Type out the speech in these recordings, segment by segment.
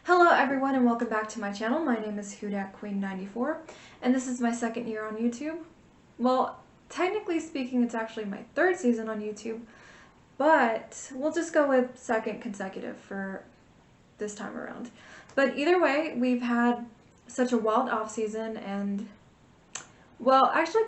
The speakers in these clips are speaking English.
Hello everyone and welcome back to my channel. My name is DAT Queen 94 and this is my second year on YouTube. Well, technically speaking, it's actually my third season on YouTube, but we'll just go with second consecutive for this time around. But either way, we've had such a wild off season and, well, actually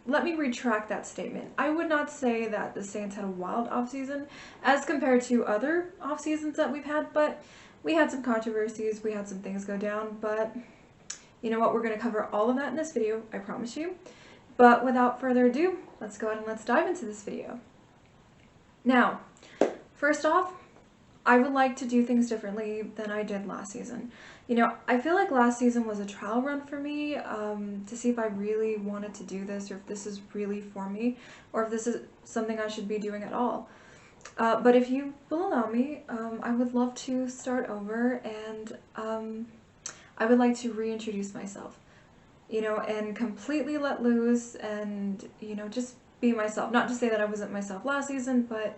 let me retract that statement. I would not say that the Saints had a wild off season as compared to other off seasons that we've had, but we had some controversies, we had some things go down, but you know what, we're going to cover all of that in this video, I promise you. But without further ado, let's go ahead and let's dive into this video. Now, first off, I would like to do things differently than I did last season. You know, I feel like last season was a trial run for me to see if I really wanted to do this or if this is really for me or if this is something I should be doing at all. But if you will allow me, I would love to start over and I would like to reintroduce myself, you know, and completely let loose and, you know, just be myself. Not to say that I wasn't myself last season, but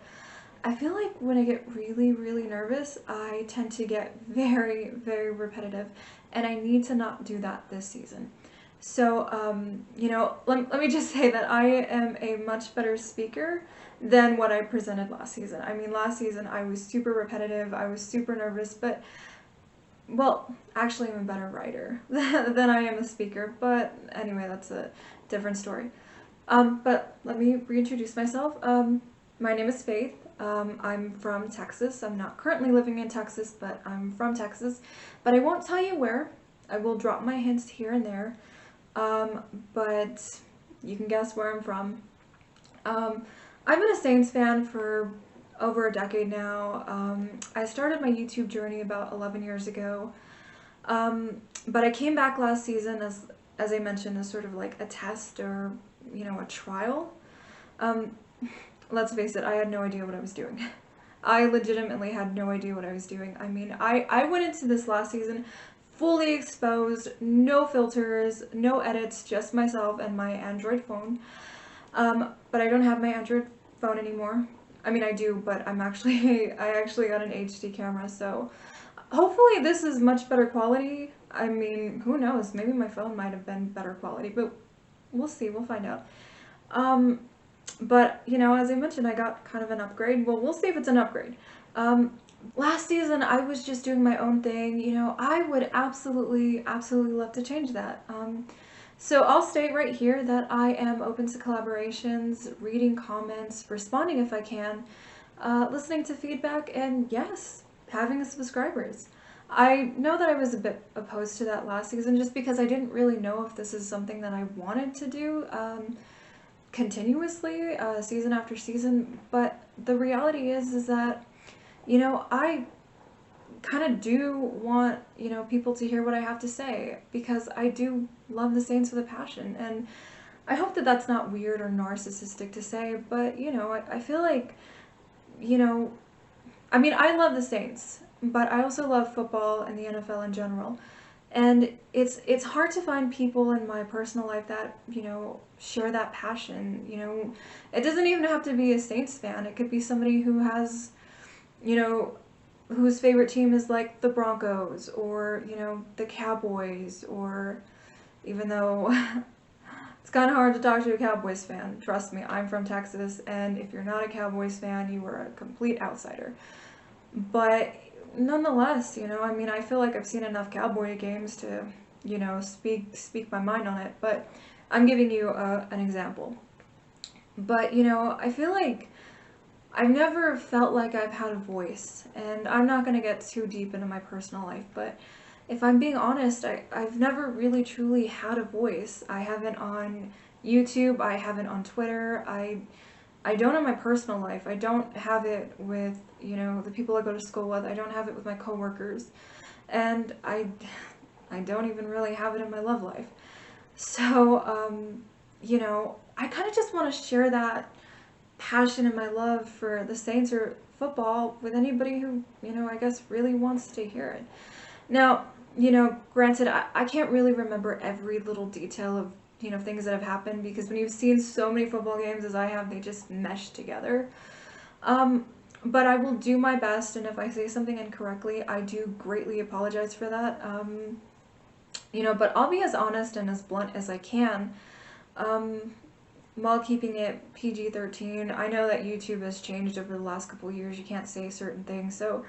I feel like when I get really, really nervous, I tend to get very, very repetitive, and I need to not do that this season. So, you know, let me just say that I am a much better speaker than what I presented last season. I mean, last season I was super repetitive, I was super nervous, but, well, actually I'm a better writer than I am a speaker, but anyway, that's a different story. But let me reintroduce myself. My name is Faith. I'm from Texas. I'm not currently living in Texas, but I'm from Texas. But I won't tell you where. I will drop my hints here and there. But you can guess where I'm from. I've been a Saints fan for over a decade now. I started my YouTube journey about 11 years ago. But I came back last season as I mentioned, as sort of like a test or, you know, a trial. Let's face it, I had no idea what I was doing. I legitimately had no idea what I was doing. I mean, I went into this last season fully exposed, no filters, no edits, just myself and my Android phone. But I don't have my Android phone anymore. I mean, I do, but I actually got an HD camera, so hopefully this is much better quality. I mean, who knows, maybe my phone might have been better quality, but we'll see, we'll find out. But, you know, as I mentioned, I got kind of an upgrade. Well, we'll see if it's an upgrade. Last season, I was just doing my own thing. You know, I would absolutely love to change that. So I'll state right here that I am open to collaborations, reading comments, responding if I can, listening to feedback, and yes, having subscribers. I know that I was a bit opposed to that last season just because I didn't really know if this is something that I wanted to do. Continuously, season after season, but the reality is that, you know, I kind of do want, you know, people to hear what I have to say because I do love the Saints with a passion, and I hope that that's not weird or narcissistic to say, but, you know, I feel like, you know, I mean, I love the Saints, but I also love football and the NFL in general. And it's hard to find people in my personal life that, you know, share that passion. You know, it doesn't even have to be a Saints fan. It could be somebody who has, you know, whose favorite team is like the Broncos or, you know, the Cowboys, or even though it's kind of hard to talk to a Cowboys fan. Trust me, I'm from Texas, and if you're not a Cowboys fan, you are a complete outsider. But nonetheless, you know, I mean, I feel like I've seen enough Cowboy games to, you know, speak my mind on it, but I'm giving you an example. But, you know, I feel like I've never felt like I've had a voice, and I'm not going to get too deep into my personal life, but if I'm being honest, I've never really truly had a voice. I haven't on YouTube, I haven't on Twitter, I don't in my personal life. I don't have it with, you know, the people I go to school with. I don't have it with my coworkers. And I don't even really have it in my love life. So, you know, I kind of just want to share that passion and my love for the Saints or football with anybody who, you know, I guess really wants to hear it. Now, you know, granted, I can't really remember every little detail of, you know, things that have happened, because when you've seen so many football games as I have, they just mesh together. but I will do my best, and if I say something incorrectly, I do greatly apologize for that. But I'll be as honest and as blunt as I can, while keeping it PG-13. I know that YouTube has changed over the last couple of years. You can't say certain things, so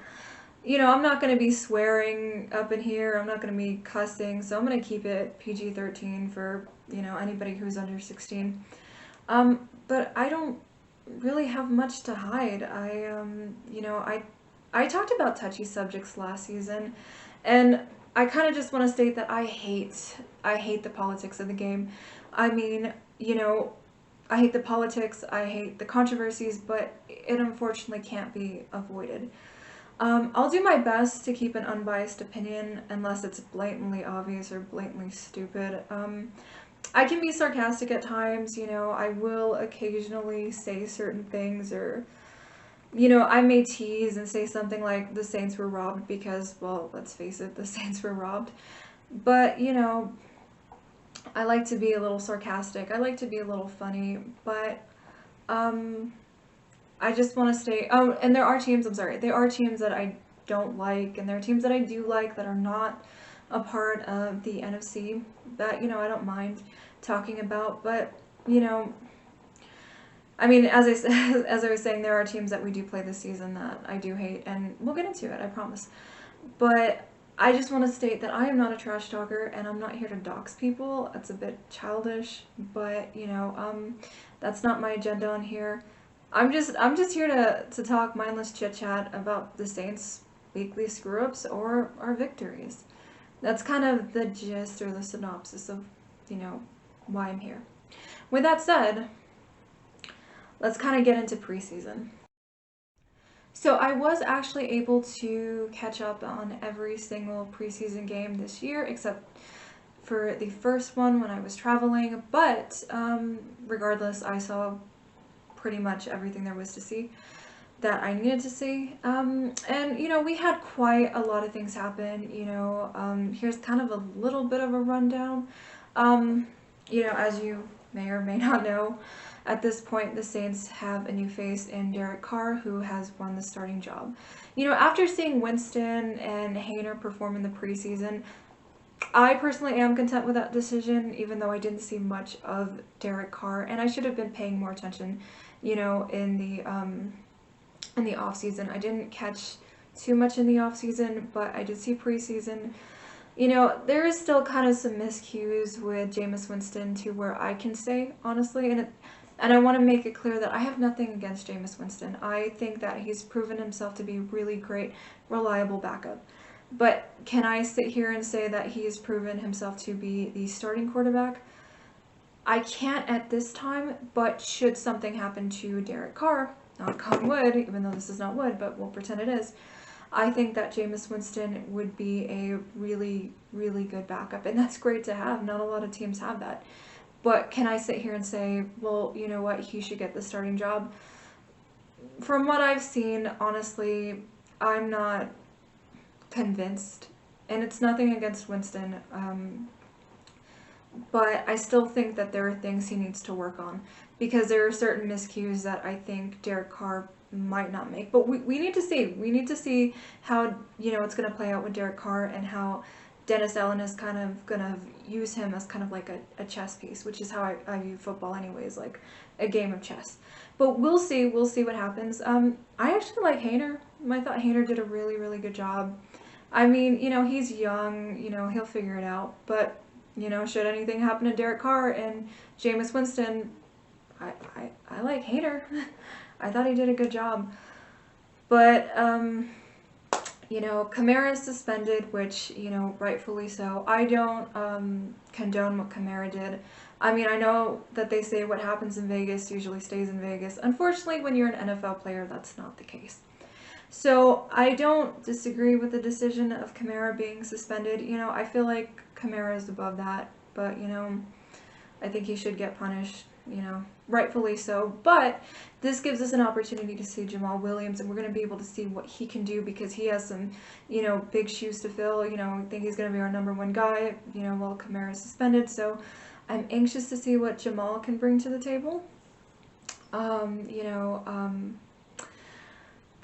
I'm not going to be swearing up in here. I'm not going to be cussing, so I'm going to keep it PG-13 for, anybody who's under 16. But I don't really have much to hide. I talked about touchy subjects last season, and I kind of just want to state that I hate the politics of the game. I mean, I hate the politics, I hate the controversies, but it unfortunately can't be avoided. I'll do my best to keep an unbiased opinion unless it's blatantly obvious or blatantly stupid. I can be sarcastic at times, I will occasionally say certain things, or, I may tease and say something like the Saints were robbed because, well, let's face it, the Saints were robbed. But, I like to be a little sarcastic, I like to be a little funny, but, I just want to say, and there are teams that I don't like, and there are teams that I do like that are not a part of the NFC that, I don't mind talking about, but, I mean, as I was saying, there are teams that we do play this season that I do hate, and we'll get into it, I promise. But I just want to state that I am not a trash talker, and I'm not here to dox people. It's a bit childish, but, that's not my agenda on here. I'm just here to talk mindless chit-chat about the Saints' weekly screw-ups or our victories. That's kind of the gist or the synopsis of, why I'm here. With that said, let's kind of get into preseason. So I was actually able to catch up on every single preseason game this year, except for the first one when I was traveling, but regardless, I saw pretty much everything there was to see that I needed to see. And, we had quite a lot of things happen, here's kind of a little bit of a rundown. As you may or may not know, at this point, the Saints have a new face in Derek Carr, who has won the starting job. After seeing Winston and Haener perform in the preseason, I personally am content with that decision, even though I didn't see much of Derek Carr, and I should have been paying more attention, in the off season. I didn't catch too much in the off season, but I did see preseason. There is still kind of some miscues with Jameis Winston to where I can say, honestly, and I want to make it clear that I have nothing against Jameis Winston. I think that he's proven himself to be really great, reliable backup. But can I sit here and say that he's proven himself to be the starting quarterback? I can't at this time, but should something happen to Derek Carr, knock on wood, even though this is not wood, but we'll pretend it is, I think that Jameis Winston would be a really, really good backup, and that's great to have. Not a lot of teams have that. But can I sit here and say, well, you know what, he should get the starting job? From what I've seen, honestly, I'm not convinced. And it's nothing against Winston, but I still think that there are things he needs to work on, because there are certain miscues that I think Derek Carr might not make. But we need to see. We need to see how, it's going to play out with Derek Carr, and how Dennis Allen is kind of going to use him as kind of like a chess piece, which is how I view football anyways, like a game of chess. But we'll see what happens. I actually like Haener. I thought Haener did a really, really good job. I mean, he's young, he'll figure it out. But, should anything happen to Derek Carr and Jameis Winston, I like Haener. I thought he did a good job. But, Kamara is suspended, which, rightfully so. I don't condone what Kamara did. I mean, I know that they say what happens in Vegas usually stays in Vegas. Unfortunately, when you're an NFL player, that's not the case. So I don't disagree with the decision of Kamara being suspended. I feel like Kamara is above that, but, I think he should get punished, rightfully so. But this gives us an opportunity to see Jamal Williams, and we're going to be able to see what he can do, because he has some, big shoes to fill. I think he's going to be our #1 guy, while Kamara is suspended. So I'm anxious to see what Jamal can bring to the table.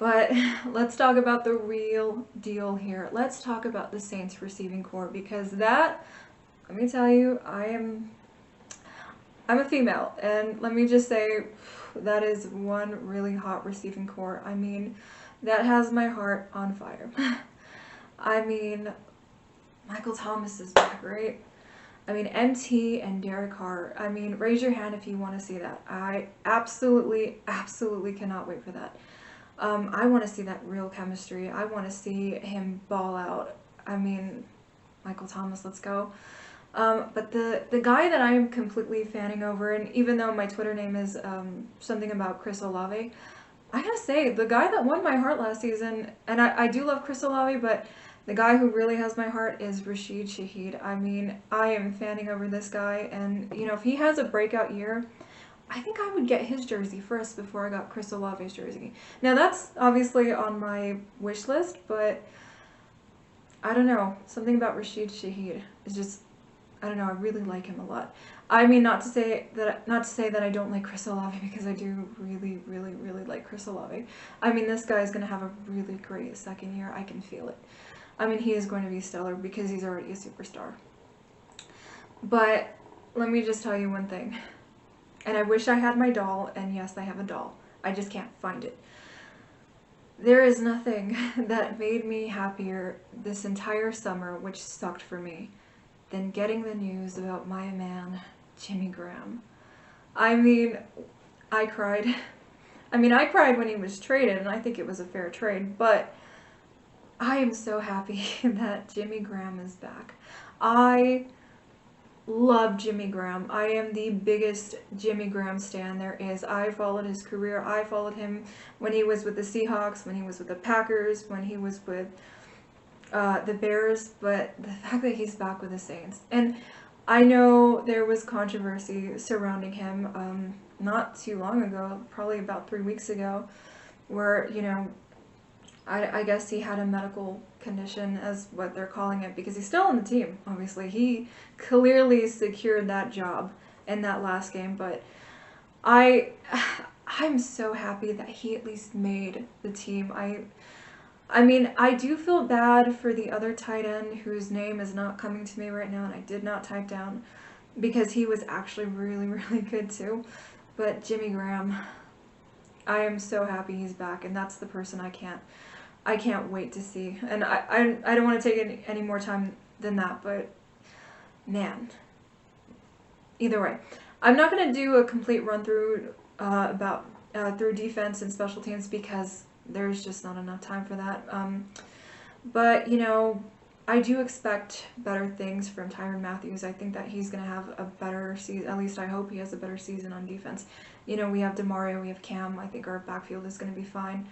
But let's talk about the real deal here. Let's talk about the Saints receiving core, because that, let me tell you, I'm a female, and let me just say that is one really hot receiving core. I mean, that has my heart on fire. I mean, Michael Thomas is back, right? I mean, MT and Derek Carr. I mean, raise your hand if you want to see that. I absolutely cannot wait for that. I want to see that real chemistry. I want to see him ball out. I mean, Michael Thomas, let's go. But the guy that I am completely fanning over, and even though my Twitter name is something about Chris Olave, I gotta say, the guy that won my heart last season, and I do love Chris Olave, but the guy who really has my heart is Rashid Shaheed. I mean, I am fanning over this guy, and, you know, if he has a breakout year, I think I would get his jersey first before I got Chris Olave's jersey. Now, that's obviously on my wish list, but I don't know. Something about Rashid Shaheed is just, I don't know, I really like him a lot. I mean, not to say that I don't like Chris Olave, because I do really like Chris Olave. I mean, this guy is going to have a really great second year. I can feel it. I mean, he is going to be stellar because he's already a superstar. But let me just tell you one thing. And I wish I had my doll, and yes, I have a doll. I just can't find it. There is nothing that made me happier this entire summer, which sucked for me, than getting the news about my man, Jimmy Graham. I mean, I cried. I mean, I cried when he was traded, and I think it was a fair trade, but I am so happy that Jimmy Graham is back. I love Jimmy Graham. I am the biggest Jimmy Graham stan there is. I followed his career. I followed him when he was with the Seahawks, when he was with the Packers, when he was with the Bears, but the fact that he's back with the Saints. And I know there was controversy surrounding him not too long ago, probably about 3 weeks ago, where, you know, I guess he had a medical condition, as what they're calling it, because he's still on the team, obviously. He clearly secured that job in that last game, but I'm so happy that he at least made the team. I mean, I do feel bad for the other tight end whose name is not coming to me right now, and I did not type down, because he was actually really good too. But Jimmy Graham, I am so happy he's back, and that's the person I can't wait to see. And I don't want to take any more time than that, but man, either way. I'm not going to do a complete run through through defense and special teams, because there's just not enough time for that. But, you know, I do expect better things from Tyrann Mathieu. I think that he's going to have a better season. At least I hope he has a better season on defense. You know, we have DeMario, we have Cam. I think our backfield is going to be fine.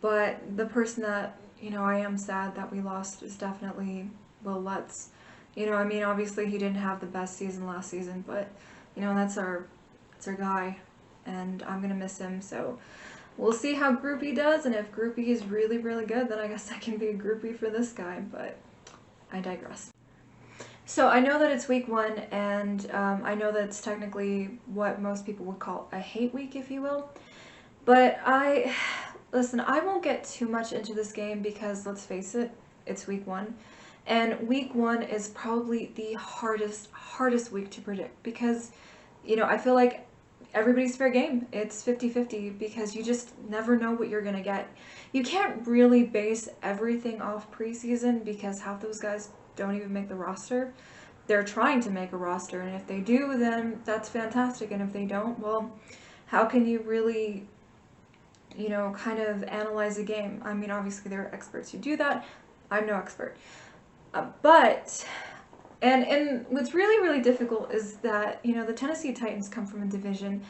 But the person that, you know, I am sad that we lost is definitely Lolz. You know, I mean, obviously he didn't have the best season last season, but, you know, that's our guy, and I'm going to miss him. So we'll see how Groupie does, and if Groupie is really good, then I guess I can be a groupie for this guy, but I digress. So I know that it's week 1, and I know that it's technically what most people would call a hate week, if you will. But listen, I won't get too much into this game, because let's face it, it's week 1. And week 1 is probably the hardest week to predict, because, you know, I feel like everybody's fair game. It's 50-50, because you just never know what you're going to get. You can't really base everything off preseason, because half those guys don't even make the roster. They're trying to make a roster, and if they do, then that's fantastic, and if they don't, well, how can you really, you know, kind of analyze a game? I mean, obviously there are experts who do that. I'm no expert. And what's really difficult is that, you know, the Tennessee Titans come from a division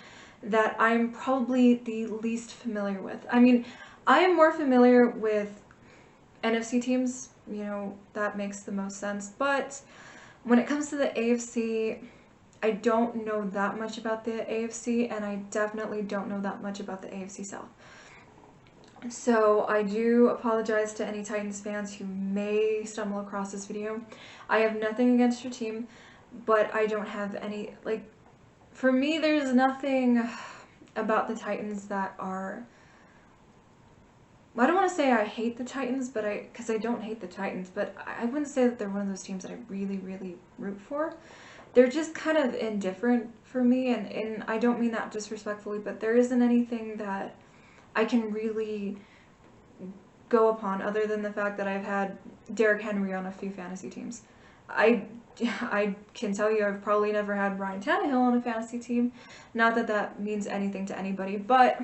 that I'm probably the least familiar with. I mean, I am more familiar with NFC teams, you know, that makes the most sense. But when it comes to the AFC, I don't know that much about the AFC, and I definitely don't know that much about the AFC South. So I do apologize to any Titans fans who may stumble across this video. I have nothing against your team, but I don't have any, like, for me, there's nothing about the Titans that are well, I don't want to say I hate the Titans, but because I don't hate the Titans, but I wouldn't say that they're one of those teams that I really, really root for. They're just kind of indifferent for me, and I don't mean that disrespectfully, but there isn't anything that I can really go upon other than the fact that I've had Derrick Henry on a few fantasy teams. I can tell you I've probably never had Ryan Tannehill on a fantasy team. Not that that means anything to anybody, but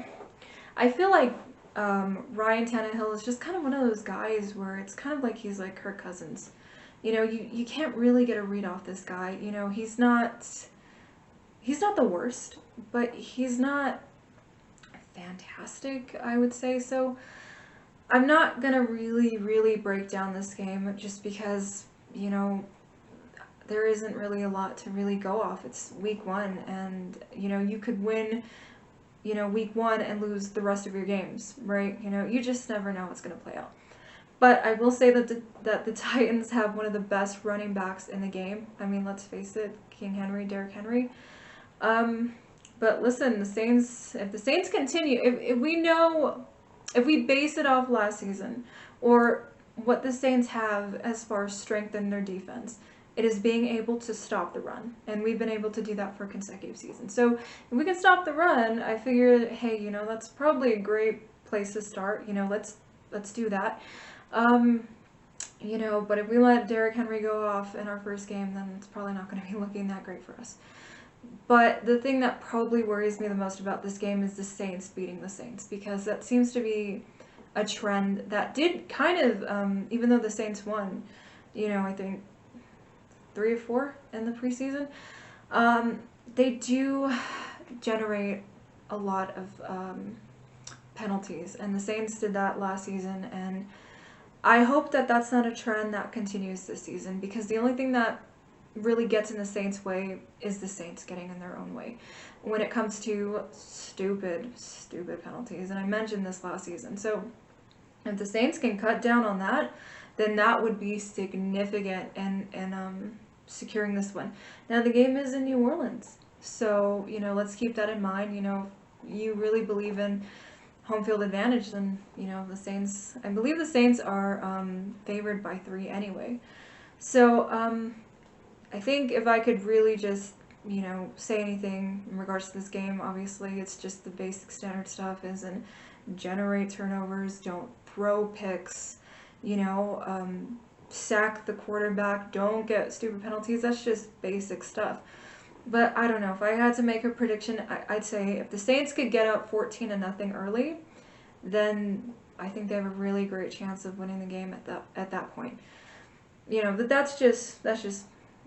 I feel like Ryan Tannehill is just kind of one of those guys where it's kind of like he's like Kirk Cousins. You know, you can't really get a read off this guy. You know, he's not the worst, but he's not fantastic, I would say. So I'm not gonna really break down this game just because, you know, there isn't really a lot to really go off. It's week 1, and you know, you could win, you know, week 1 and lose the rest of your games, right? You know, you just never know what's gonna play out. But I will say that the Titans have one of the best running backs in the game. I mean, let's face it, King Henry, Derrick Henry. But listen, the Saints, if the Saints continue, if we base it off last season, or what the Saints have as far as strength in their defense, it is being able to stop the run. And we've been able to do that for consecutive seasons. So if we can stop the run, I figure, hey, you know, that's probably a great place to start. You know, let's do that. You know, but if we let Derrick Henry go off in our first game, then it's probably not going to be looking that great for us. But the thing that probably worries me the most about this game is the Saints beating the Saints, because that seems to be a trend that did kind of, even though the Saints won, you know, I think 3 or 4 in the preseason, they do generate a lot of penalties, and the Saints did that last season, and I hope that that's not a trend that continues this season, because the only thing that really gets in the Saints' way is the Saints getting in their own way when it comes to stupid penalties. And I mentioned this last season. So if the Saints can cut down on that, then that would be significant in securing this one. Now, the game is in New Orleans, so, you know, let's keep that in mind. You know, if you really believe in home field advantage, then, you know, the Saints, I believe the Saints are favored by 3 anyway. So I think if I could really just, you know, say anything in regards to this game, obviously it's just the basic standard stuff, isn't generate turnovers, don't throw picks, you know, sack the quarterback, don't get stupid penalties. That's just basic stuff. But I don't know, if I had to make a prediction, I'd say if the Saints could get up 14-0 early, then I think they have a really great chance of winning the game at that point. You know, but that's just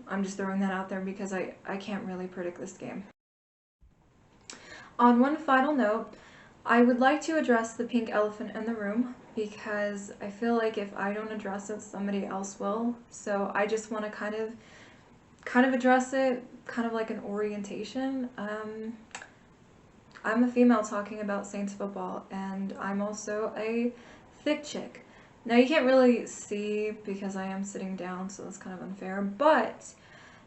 I'm just throwing that out there because I can't really predict this game. On one final note, I would like to address the pink elephant in the room, because I feel like if I don't address it, somebody else will. So I just want to kind of address it, kind of like an orientation. I'm a female talking about Saints football, and I'm also a thick chick. Now, you can't really see because I am sitting down, so that's kind of unfair, but,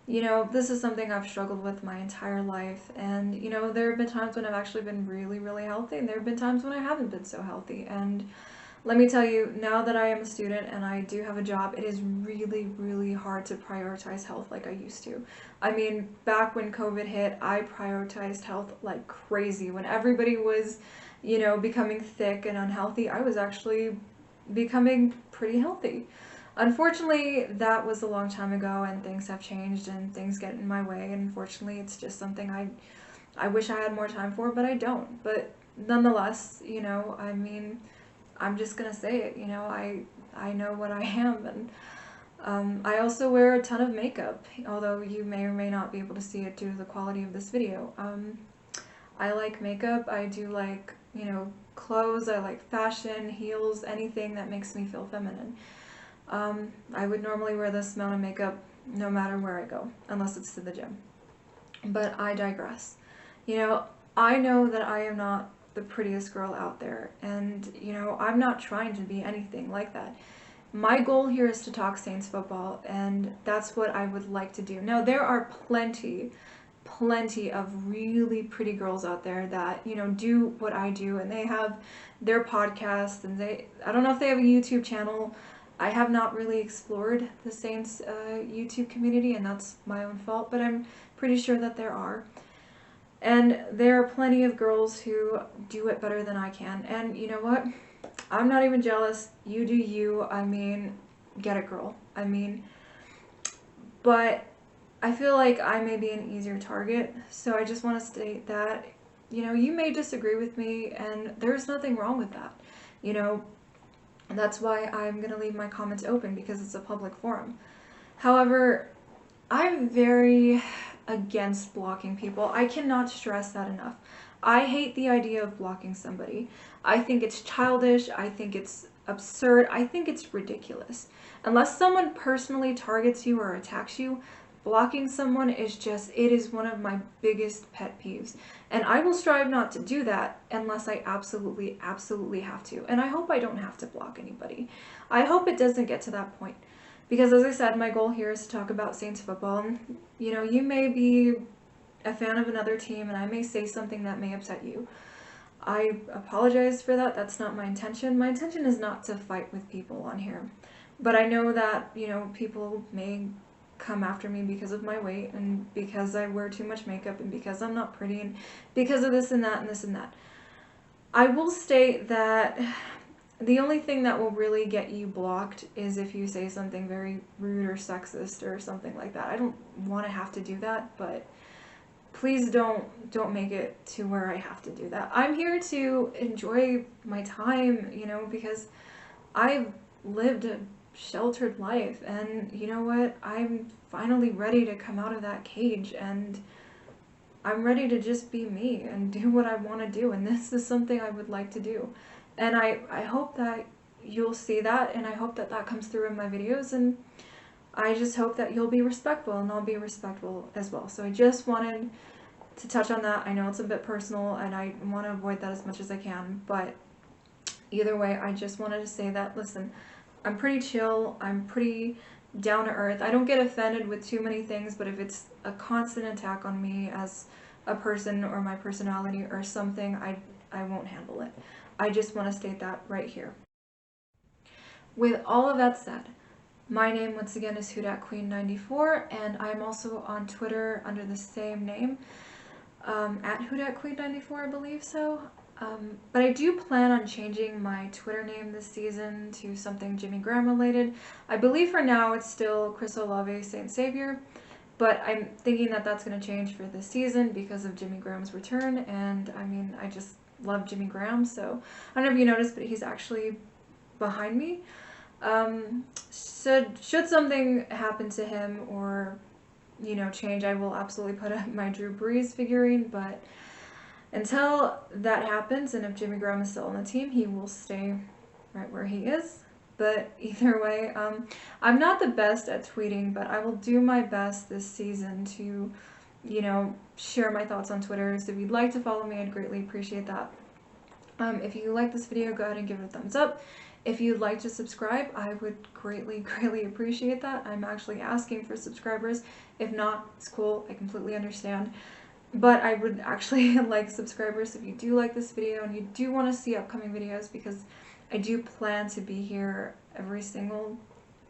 you know, this is something I've struggled with my entire life, and, you know, there have been times when I've actually been really healthy, and there have been times when I haven't been so healthy, and let me tell you, now that I am a student and I do have a job, it is really hard to prioritize health like I used to. I mean, back when COVID hit, I prioritized health like crazy. When everybody was, you know, becoming thick and unhealthy, I was actually becoming pretty healthy. Unfortunately, that was a long time ago, and things have changed and things get in my way, and unfortunately it's just something I wish I had more time for, but I don't. But nonetheless, you know, I mean, I'm just gonna say it, you know, I know what I am, and I also wear a ton of makeup, although you may or may not be able to see it due to the quality of this video. I like makeup, I do like, you know, clothes, I like fashion, heels, anything that makes me feel feminine. I would normally wear this amount of makeup no matter where I go, unless it's to the gym. But I digress. You know, I know that I am not the prettiest girl out there, and, you know, I'm not trying to be anything like that. My goal here is to talk Saints football, and that's what I would like to do. Now, there are plenty plenty of really pretty girls out there that, you know, do what I do, and they have their podcasts, and I don't know if they have a YouTube channel. I have not really explored the Saints YouTube community, and that's my own fault, but I'm pretty sure that there are. And there are plenty of girls who do it better than I can. And you know what? I'm not even jealous. You do you. I mean, get it, girl. I mean, but I feel like I may be an easier target. So I just want to state that, you know, you may disagree with me, and there's nothing wrong with that. You know, that's why I'm going to leave my comments open, because it's a public forum. However, I'm very against blocking people. I cannot stress that enough. I hate the idea of blocking somebody. I think it's childish. I think it's absurd. I think it's ridiculous. Unless someone personally targets you or attacks you, blocking someone is just, it is one of my biggest pet peeves. And I will strive not to do that unless I absolutely have to. And I hope I don't have to block anybody. I hope it doesn't get to that point. Because as I said, my goal here is to talk about Saints football. And, you know, you may be a fan of another team, and I may say something that may upset you. I apologize for that. That's not my intention. My intention is not to fight with people on here. But I know that, you know, people may come after me because of my weight, and because I wear too much makeup, and because I'm not pretty, and because of this and that and this and that. I will state that the only thing that will really get you blocked is if you say something very rude or sexist or something like that. I don't want to have to do that, but please don't make it to where I have to do that. I'm here to enjoy my time, you know, because I've lived a sheltered life, and you know what? I'm finally ready to come out of that cage, and I'm ready to just be me and do what I want to do, and this is something I would like to do. And I hope that you'll see that, and I hope that that comes through in my videos, and I just hope that you'll be respectful, and I'll be respectful as well. So I just wanted to touch on that. I know it's a bit personal, and I want to avoid that as much as I can, but either way, I just wanted to say that, listen, I'm pretty chill, I'm pretty down to earth. I don't get offended with too many things, but if it's a constant attack on me as a person or my personality or something, I won't handle it. I just want to state that right here. With all of that said, my name once again is HoodatQueen94, and I'm also on Twitter under the same name, at HoodatQueen94, I believe so. But I do plan on changing my Twitter name this season to something Jimmy Graham related. I believe for now it's still Chris Olave Saint Savior, but I'm thinking that that's going to change for this season because of Jimmy Graham's return, and I mean, I just love Jimmy Graham, so I don't know if you noticed, but he's actually behind me. So should something happen to him or, you know, change, I will absolutely put up my Drew Brees figurine, but until that happens, and if Jimmy Graham is still on the team, he will stay right where he is. But either way, I'm not the best at tweeting, but I will do my best this season to, you know, share my thoughts on Twitter. So if you'd like to follow me, I'd greatly appreciate that. If you like this video, go ahead and give it a thumbs up. If you'd like to subscribe, I would greatly appreciate that. I'm actually asking for subscribers. If not, it's cool. I completely understand. But I would actually like subscribers if you do like this video and you do want to see upcoming videos, because I do plan to be here every single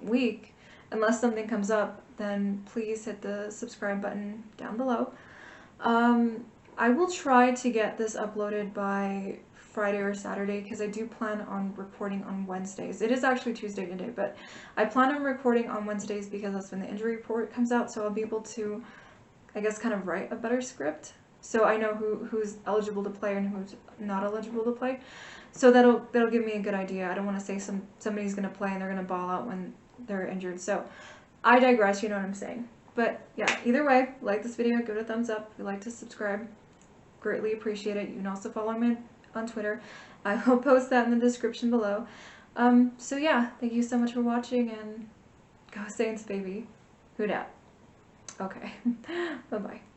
week. Unless something comes up, then please hit the subscribe button down below. I will try to get this uploaded by Friday or Saturday, because I do plan on recording on Wednesdays. It is actually Tuesday today, but I plan on recording on Wednesdays because that's when the injury report comes out, so I'll be able to, I guess, kind of write a better script, so I know who's eligible to play and who's not eligible to play. So that'll give me a good idea. I don't want to say somebody's going to play and they're going to ball out when they're injured. So I digress, you know what I'm saying. But yeah, either way, like this video, give it a thumbs up. If you'd like to subscribe, greatly appreciate it. You can also follow me on Twitter. I will post that in the description below. So yeah, thank you so much for watching, and go Saints, baby. Who dat? Okay. Bye-bye.